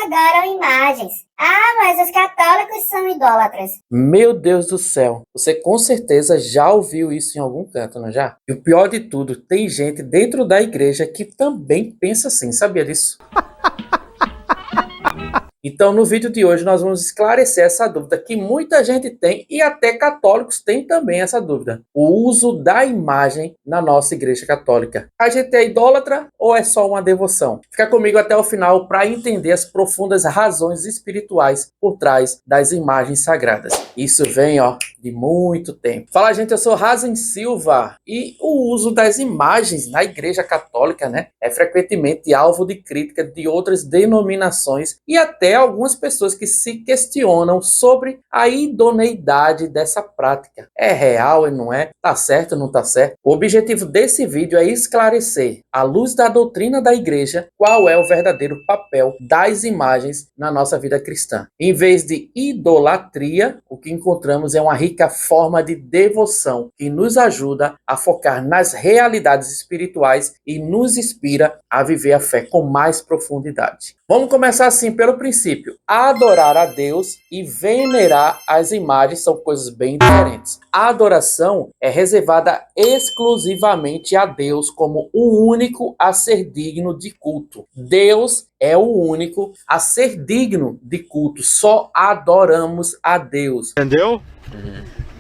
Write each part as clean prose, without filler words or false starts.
adoram imagens. Ah, mas os católicos são idólatras. Meu Deus do céu, você com certeza já ouviu isso em algum canto, não já? E o pior de tudo, tem gente dentro da igreja que também pensa assim, sabia disso? Então, no vídeo de hoje, nós vamos esclarecer essa dúvida que muita gente tem e até católicos têm também essa dúvida. O uso da imagem na nossa igreja católica. A gente é idólatra ou é só uma devoção? Fica comigo até o final para entender as profundas razões espirituais por trás das imagens sagradas. Isso vem, de muito tempo. Fala, gente, eu sou Razen Silva e o uso das imagens na igreja católica, é frequentemente alvo de crítica de outras denominações e até algumas pessoas que se questionam sobre a idoneidade dessa prática. É real ou não é? Tá certo ou não tá certo? O objetivo desse vídeo é esclarecer, à luz da doutrina da igreja, qual é o verdadeiro papel das imagens na nossa vida cristã. Em vez de idolatria, o que encontramos é uma rica forma de devoção que nos ajuda a focar nas realidades espirituais e nos inspira a viver a fé com mais profundidade. Vamos começar assim pelo princípio. Adorar a Deus e venerar as imagens são coisas bem diferentes. A adoração é reservada exclusivamente a Deus como o único a ser digno de culto. Deus é o único a ser digno de culto. Só adoramos a Deus. Entendeu?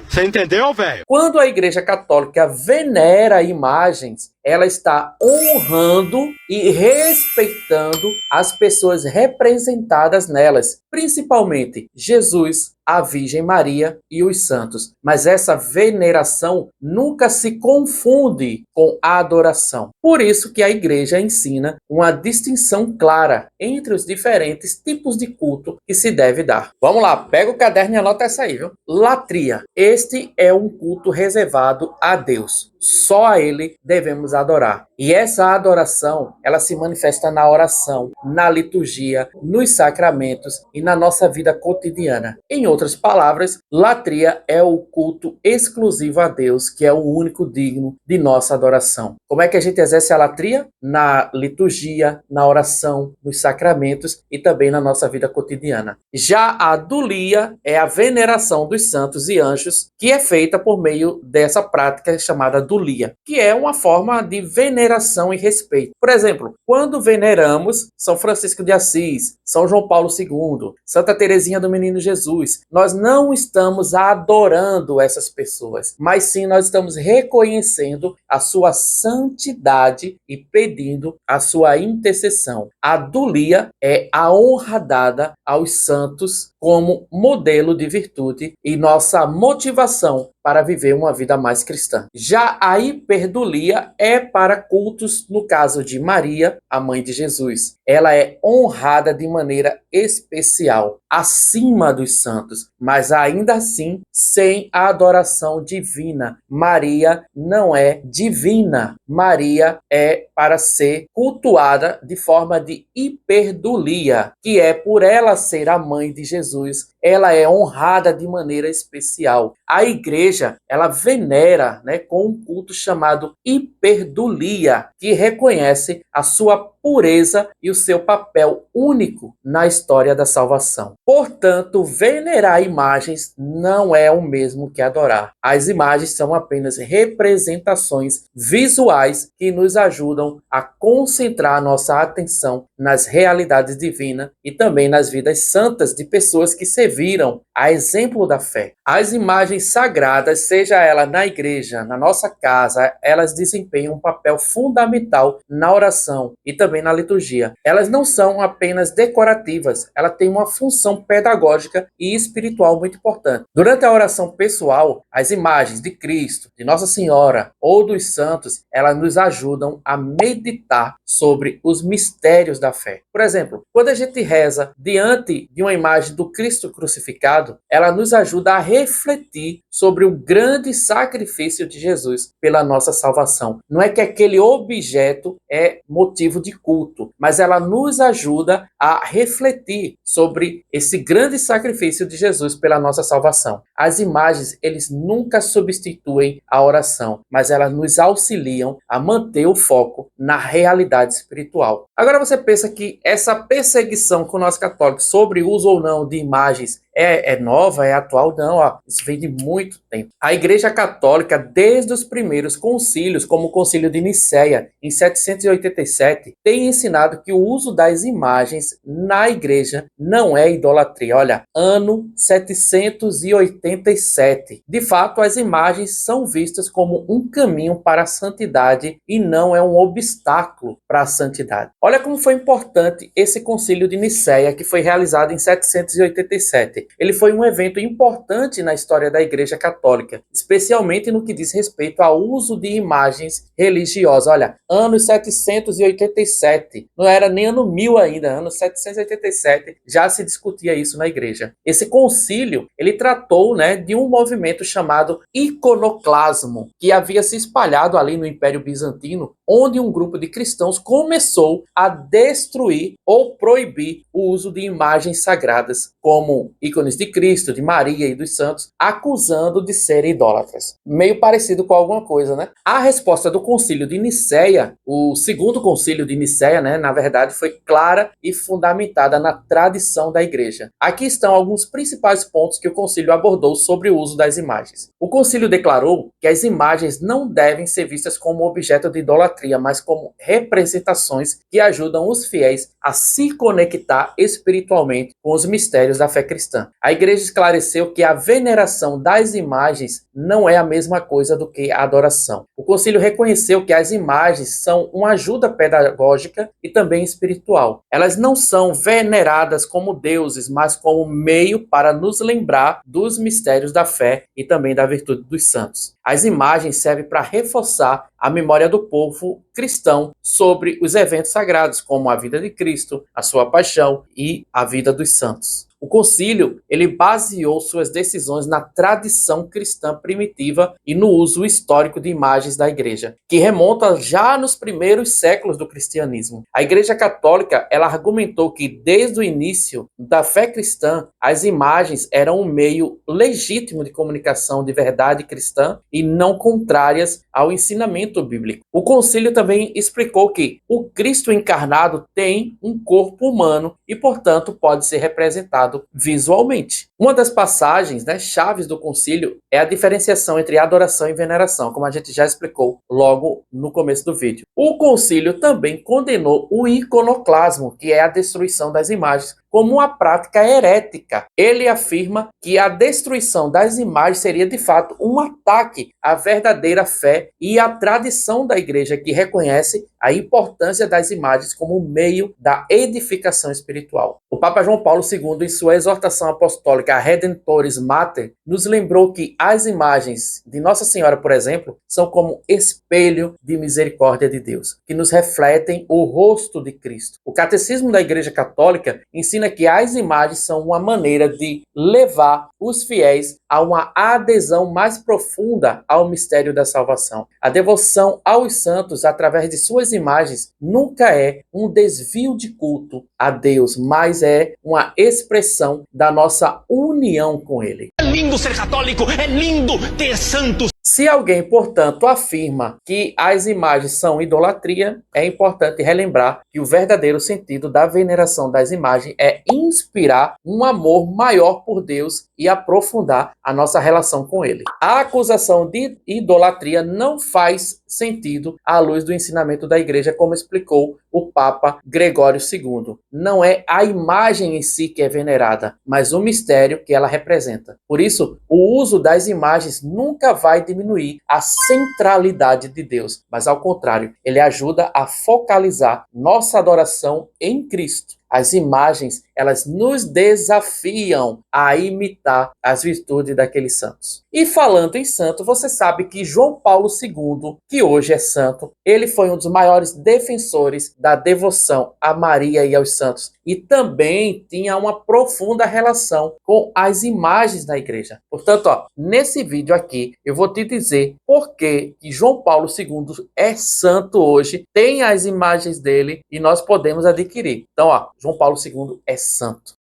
Você entendeu, velho? Quando a Igreja Católica venera imagens, ela está honrando e respeitando as pessoas representadas nelas, principalmente Jesus, a Virgem Maria e os santos. Mas essa veneração nunca se confunde com a adoração. Por isso que a igreja ensina uma distinção clara entre os diferentes tipos de culto que se deve dar. Vamos lá, pega o caderno e anota essa aí, viu? Latria. Este é um culto reservado a Deus. Só a Ele devemos adorar. E essa adoração, ela se manifesta na oração, na liturgia, nos sacramentos e na nossa vida cotidiana. Em outras palavras, latria é o culto exclusivo a Deus, que é o único digno de nossa adoração. Como é que a gente exerce a latria? Na liturgia, na oração, nos sacramentos e também na nossa vida cotidiana. Já a dulia é a veneração dos santos e anjos, que é feita por meio dessa prática chamada dulia, que é uma forma de veneração e respeito. Por exemplo, quando veneramos São Francisco de Assis, São João Paulo II, Santa Teresinha do Menino Jesus, nós não estamos adorando essas pessoas, mas sim nós estamos reconhecendo a sua santidade e pedindo a sua intercessão. A dulia é a honra dada aos santos como modelo de virtude e nossa motivação para viver uma vida mais cristã. Já a hiperdulia é para cultos, no caso de Maria, a mãe de Jesus. Ela é honrada de maneira especial, acima dos santos, mas ainda assim sem a adoração divina. Maria não é divina. Maria é para ser cultuada de forma de hiperdulia, que é por ela ser a mãe de Jesus, ela é honrada de maneira especial. A igreja, ela venera, com um culto chamado hiperdulia, que reconhece a sua pureza e o seu papel único na história da salvação. Portanto, venerar imagens não é o mesmo que adorar. As imagens são apenas representações visuais que nos ajudam a concentrar nossa atenção nas realidades divinas e também nas vidas santas de pessoas que serviram a exemplo da fé. As imagens sagradas, seja ela na igreja, na nossa casa, elas desempenham um papel fundamental na oração e também na liturgia. Elas não são apenas decorativas, elas têm uma função pedagógica e espiritual muito importante. Durante a oração pessoal, as imagens de Cristo, de Nossa Senhora ou dos santos, elas nos ajudam a meditar sobre os mistérios da fé. Por exemplo, quando a gente reza diante de uma imagem do Cristo crucificado, ela nos ajuda a refletir sobre o grande sacrifício de Jesus pela nossa salvação. Não é que aquele objeto é motivo de culto, mas ela nos ajuda a refletir sobre esse grande sacrifício de Jesus pela nossa salvação. As imagens, eles nunca substituem a oração, mas elas nos auxiliam a manter o foco na realidade espiritual. Agora você pensa que essa perseguição com nós católicos sobre o uso ou não de imagens é nova, é atual? Não, ó, isso vem de muito tempo. A Igreja Católica, desde os primeiros concílios, como o Concílio de Nicéia, em 787, tem ensinado que o uso das imagens na Igreja não é idolatria. Olha, ano 787. De fato, as imagens são vistas como um caminho para a santidade e não é um obstáculo para a santidade. Olha como foi importante esse Concílio de Nicéia, que foi realizado em 787. Ele foi um evento importante na história da Igreja Católica, especialmente no que diz respeito ao uso de imagens religiosas. Olha, ano 787, não era nem ano 1000 ainda, ano 787 já se discutia isso na Igreja. Esse concílio, ele tratou, de um movimento chamado iconoclasmo, que havia se espalhado ali no Império Bizantino, onde um grupo de cristãos começou a destruir ou proibir o uso de imagens sagradas, como ícones de Cristo, de Maria e dos santos, acusando de serem idólatras. Meio parecido com alguma coisa, né? A resposta do Concílio de Nicéia, o segundo Concílio de Nicéia, na verdade, foi clara e fundamentada na tradição da Igreja. Aqui estão alguns principais pontos que o concílio abordou sobre o uso das imagens. O concílio declarou que as imagens não devem ser vistas como objeto de idolatria, mas como representações que ajudam os fiéis a se conectar espiritualmente com os mistérios da fé cristã. A Igreja esclareceu que a veneração das imagens não é a mesma coisa do que a adoração. O concílio reconheceu que as imagens são uma ajuda pedagógica e também espiritual. Elas não são veneradas como deuses, mas como meio para nos lembrar dos mistérios da fé e também da virtude dos santos. As imagens servem para reforçar a memória do povo cristão sobre os eventos sagrados, como a vida de Cristo, a sua paixão e a vida dos santos. O concílio, ele baseou suas decisões na tradição cristã primitiva e no uso histórico de imagens da Igreja, que remonta já nos primeiros séculos do cristianismo. A Igreja Católica, ela argumentou que desde o início da fé cristã, as imagens eram um meio legítimo de comunicação de verdade cristã e não contrárias ao ensinamento bíblico. O concílio também explicou que o Cristo encarnado tem um corpo humano e, portanto, pode ser representado visualmente. Uma das passagens, chaves do concílio é a diferenciação entre adoração e veneração, como a gente já explicou logo no começo do vídeo. O concílio também condenou o iconoclasmo, que é a destruição das imagens, como uma prática herética. Ele afirma que a destruição das imagens seria, de fato, um ataque à verdadeira fé e à tradição da Igreja, que reconhece a importância das imagens como meio da edificação espiritual. O Papa João Paulo II, em sua exortação apostólica Redemptoris Mater, nos lembrou que as imagens de Nossa Senhora, por exemplo, são como espelho de misericórdia de Deus, que nos refletem o rosto de Cristo. O Catecismo da Igreja Católica ensina que as imagens são uma maneira de levar os fiéis a uma adesão mais profunda ao mistério da salvação. A devoção aos santos através de suas imagens nunca é um desvio de culto a Deus, mas é uma expressão da nossa união com Ele. É lindo ser católico, é lindo ter santos. Se alguém, portanto, afirma que as imagens são idolatria, é importante relembrar que o verdadeiro sentido da veneração das imagens é inspirar um amor maior por Deus e aprofundar a nossa relação com Ele. A acusação de idolatria não faz sentido à luz do ensinamento da Igreja, como explicou o Papa Gregório II. Não é a imagem em si que é venerada, mas o mistério que ela representa. Por isso, o uso das imagens nunca vai diminuir a centralidade de Deus, mas ao contrário, ele ajuda a focalizar nossa adoração em Cristo. As imagens, elas nos desafiam a imitar as virtudes daqueles santos. E falando em santo, você sabe que João Paulo II, que hoje é santo, ele foi um dos maiores defensores da devoção a Maria e aos santos. E também tinha uma profunda relação com as imagens na igreja. Portanto, nesse vídeo aqui, eu vou te dizer por que João Paulo II é santo hoje, tem as imagens dele e nós podemos adquirir. Então, João Paulo II é santo.